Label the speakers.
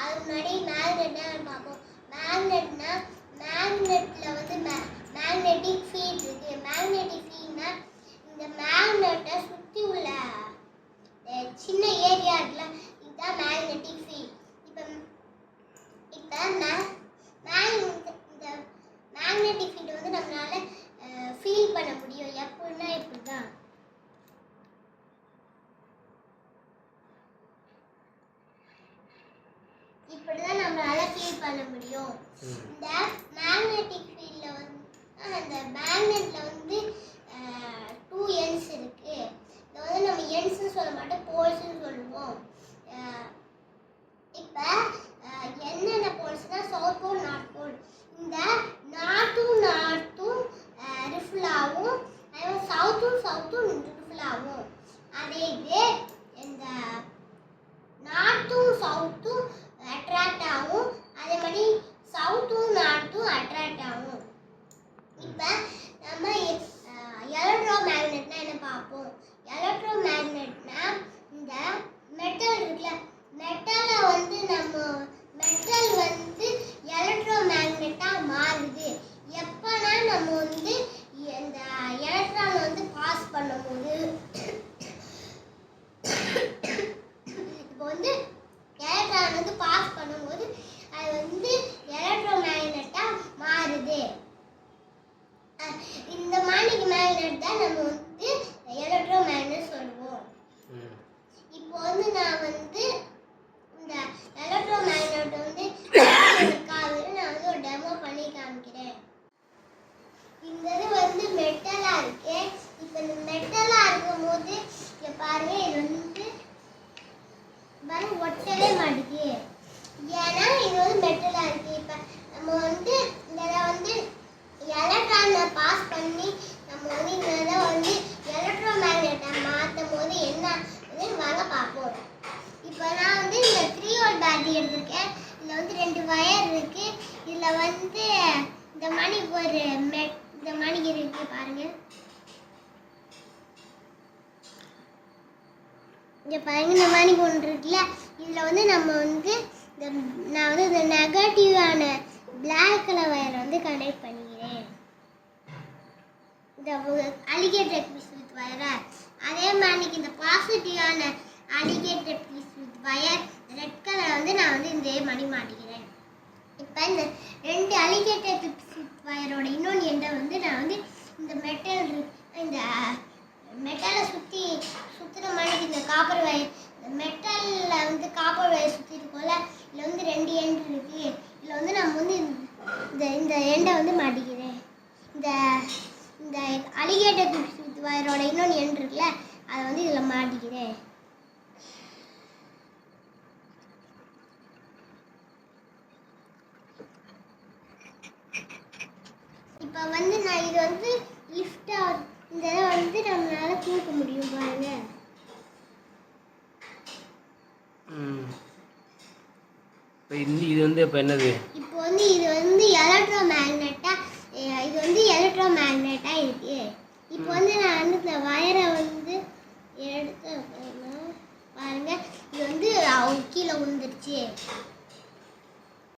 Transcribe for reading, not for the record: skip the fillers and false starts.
Speaker 1: அது முன்னாடி மேக்னெட்னா பார்ப்போம். மேக்னெட்னா மேக்னெட்ல வந்து மேக்னெட்டிக் ஃபீல்ட் இருக்கு. மேக்னெட்டிக் ஃபீல்ட்னா இந்த மேக்னெட்டை சுற்றி உள்ள சின்ன ஏரியா இருக்குல்ல, இதுதான் மேக்னெட்டிக் ஃபீல்ட். இப்போ இந்த மேக்னெட்டிக் ஃபீல்ட் வந்து நம்மளால ஃபீல் பண்ண முடியும். எப்படின்னா இப்படிதான். இப்படிதான் நம்மளால ஃபீல் பண்ண முடியும். இந்த மேக்னெட்டிக் ஃபீல்ட்ல வந்து அந்த மேக்னெட்ல வந்து 2 எண்ட்ஸ் இருக்கு. இதை வந்து நம்ம எண்ட்ஸ்னு சொல்ல மாட்டோம், போல்ஸ்னு சொல்லுவோம். இப்போ என்னென்ன போல்ஸ்னா சவுத் போல், நார்த் போல். இந்த நார்த்தும் ரிஃபில் ஆகும், அதே மாதிரி சவுத்தும் ரிஃபில் ஆகும். அதே இது இந்த நார்த்தும் சவுத்தும் அட்ராக்ட் ஆகும், அதே மாதிரி சவுத்தும் நார்த்தும் அட்ராக்ட் ஆகும். இப்போ நம்ம எலக்ட்ரோ மேக்னெட்னா என்ன பார்ப்போம். எலக்ட்ரோ மேக்னெட்னா இந்த மெட்டல் இருக்குல்ல, மெட்டலை வந்து மெட்டல் வந்து எலக்ட்ரோ மேக்னெட்டாக மாறுது எப்போனா நம்ம வந்து இந்த எலக்ட்ரான் வந்து பாஸ் பண்ணும்போது. இப்போ வந்து எலக்ட்ரான் வந்து பாஸ் பண்ணும்போது அது வந்து எலக்ட்ரோ மேக்னெட்டாக மாறுது. இந்த மாதிரி மேக்னெட் தான் நம்ம வந்து எலக்ட்ரோ மேக்னெட் சொல்லுவோம். இப்போ வந்து நான் வந்து இந்த எலக்ட்ரோ மேக்னெட் வந்து நான் வந்து ஒரு டெமோ பண்ணி காமிக்கிறேன். இந்த இது வந்து மெட்டலா இருக்கு. இப்போ இந்த மெட்டலா இருக்கும் போது இங்க பாருங்க, இது வந்து ஒட்டவே மாட்டேங்குது. ஏன்னா இது வந்து மெட்டலா இருக்கு. இப்போ நம்ம வந்து இதை வந்து எலக்ட்ரானை பாஸ் பண்ணி நம்ம வந்து இந்த வந்து எலக்ட்ரோ மேக்னெட்டை மாற்றும் போது என்ன வாங்க பார்ப்போம். இப்போ நான் வந்து இந்த 3 வோல்ட் பேட்டரி எடுத்திருக்கேன். இதில் வந்து 2 வயர் இருக்கு. இதில் வந்து இந்த மணிக்கு இந்த மணிக்கு இருக்கு பாருங்க. இங்கே பாருங்க, இந்த மணிக்கு ஒன்று இருக்குல்ல, இதில் வந்து நம்ம வந்து நான் வந்து இந்த நெகட்டிவான பிளாக் கலர் வயரை வந்து கனெக்ட் பண்ணிக்கிறேன். இந்த அலிகேட்டர் பீஸ் வித் வயரை. அதே மாதிரி இந்த பாசிட்டிவான alligator piece with wire red colour வந்து நான் வந்து இந்த மணி மாட்டிக்கிறேன். இப்போ இந்த 2 அலிகேட்டர் பீஸ் வித் வயரோட இன்னொன்று எண்டை வந்து நான் வந்து இந்த மெட்டலை சுற்றுற மணிக்கு இந்த காப்பர் வயர், இந்த மெட்டலில் வந்து காப்பர் வயர் சுற்றி இருக்கோம்ல, இதில் வந்து 2 எண்ட் இருக்கு. இதில் வந்து நம்ம வந்து இந்த எண்டை வந்து மாட்டிக்கிறேன். இந்த அலிகேட்டர் பீஸ் வித் வயரோட இன்னொன்று எண்ட் இருக்குல்ல, அதை வந்து இதில் மாட்டிக்கிறேன். இப்போ வந்து நான் இது வந்து லிஃப்டாக இந்த இதை வந்து நம்மளால தூக்க முடியும் பாருங்க.
Speaker 2: இது வந்து இப்போ என்னது?
Speaker 1: இப்போ வந்து இது வந்து